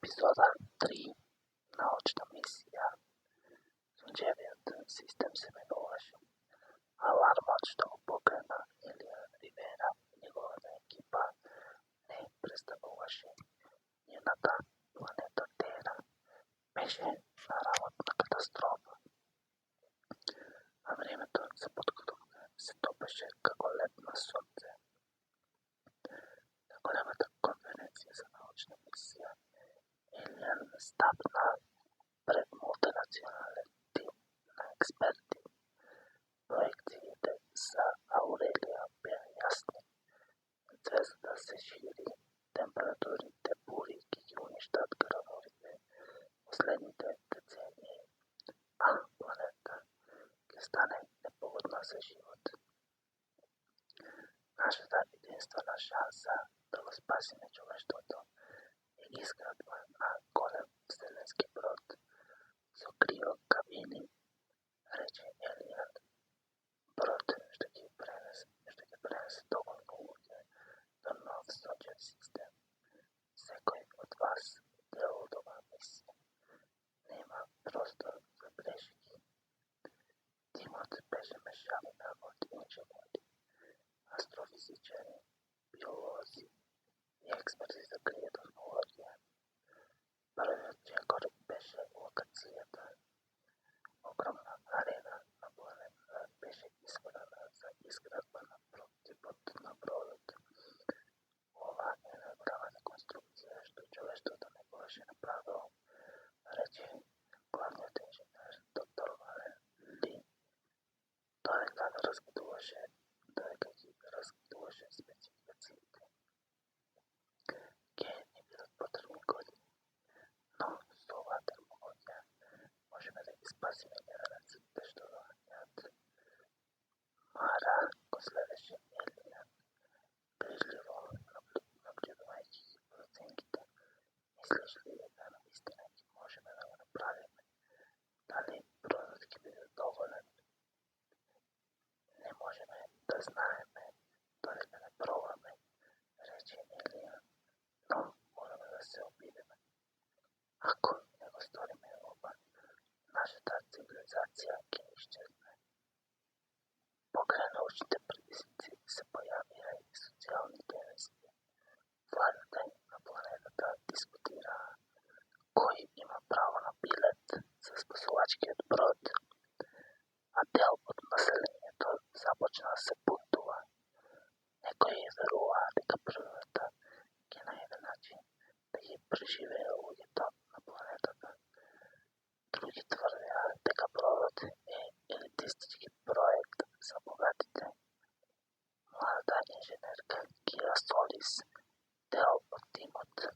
Епизода 3. Научна мисија. Сончевиот систем се менуваше. Алармот што го покрена Елијан Ривера и неговата екипа не престануваше. Нивната планета Тера беше на рамот на катастрофа. А времето за подготовка се топеше како лед на сонце. На големата конференција за научна мисија Елијан стапна пред мултинационален тим на експерти. Проекциите за Аурелија беа јасни. Звездата се шири, температурните бури ќе ги уништат градовите последните децении, а планета ќе стане непогодна за живот. Нашата единствена шанса да го спасиме човештвото е изградба на голем вселенски брод со криокабини, рече Елијан. Брод што ќе пренесе доволно луѓе до нов сончев систем. Секој од вас дел од оваа мисија. Нема простор за грешки. Тимот беше мешавина од инженери, астрофизичари, биолози и експерти за криотехнологија. Првиот чекор беше локацијата. Огромна арена на планета беше избрана за изградба на прототипот на бродот. Ова е најголемата конструкција што човештвото некогаш направило, рече главниот инженер доктор Вален Ли, додека ги разгадуваше спецификациите. Ке ни бидат потребни години, но со оваа терминологија можеме да ги спасиме генерациите што доаѓаат. Мара го следеше Елијан, грижливо наблюдувајќи ги проценките. Мислиш ли дека навистина ќе можеме да го направиме? Дали бродот ќе биде доволен? Не можеме да знаеме додека не пробаме, рече Елијан, но можеме да се обидеме. Ако не го сториме ова, нашата цивилизација ќе исчезне. Покрај научните предизвици се појавија и социјалните ризици. Владите на планетата дискутираа кој има право на билет за спасувачкиот брод, а дел од населението започна да се бунтува. Некои веруваа дека природата ќе најде начин да ги преживее луѓето на планетата. Други тврдеа дека бродот е елитистички проект за богатите. Младата инженерка Кира Солис, дел од тимот,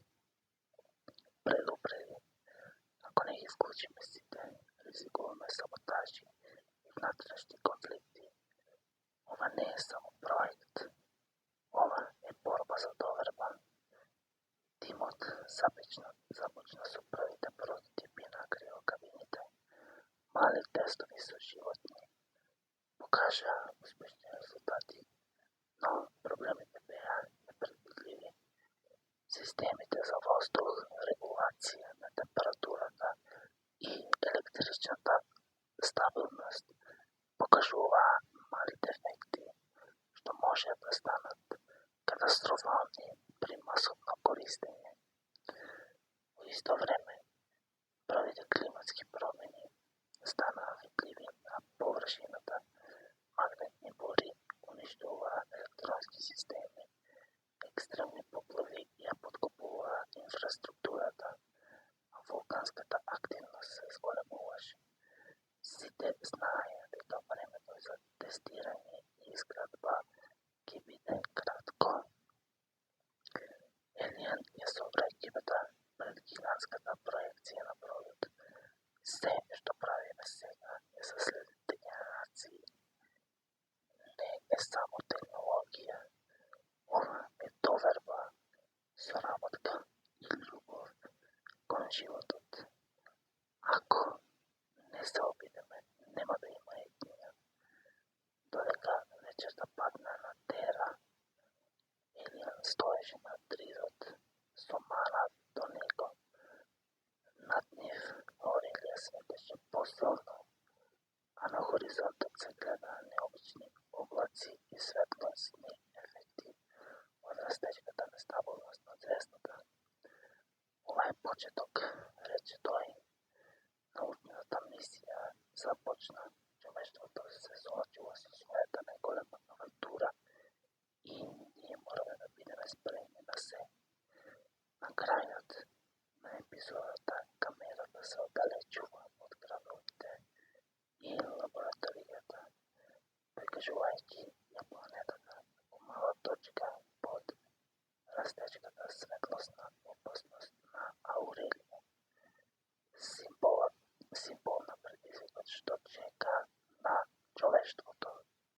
предупреди: ако не ги вклучиме сите, ризикуваме саботажи и внатрешни конфликти. Ова не е само проект. Ова е борба за доверба. Тимот започна со првите прототипи на криокабините. Мали тестови со животни покажаа успешни резултати, но проблемите беа непредвидливи. Системите за воздух, регулација на температурата и електричната стабилност покажуваа мали дефекти, што може да станат катастрофални при масовно користење. Во исто време, првите климатски промени станаа видливи на површината. Магнетни бури уништуваа електронски системи, екстремни поплави ја поткопуваа инфраструктурата, а вулканската активност се зголемуваше. Сите знаеја дека времето за тестирање и изградба ќе биде кратко. Елијан ја собра екипата пред гигантската проекција на бродот. Се што правиме сега е за следните генерации. Не е само технологија. Ова е доверба, соработка и љубов кон животот. Ако не се обидеме, нема да има етнија. Додека вечерта падна на Тера, Елијан стоеше на дридот со Мара до него. ова е почеток, рече тој. Научната мисија започна. Човештвото се соочило со својата најголема авантура и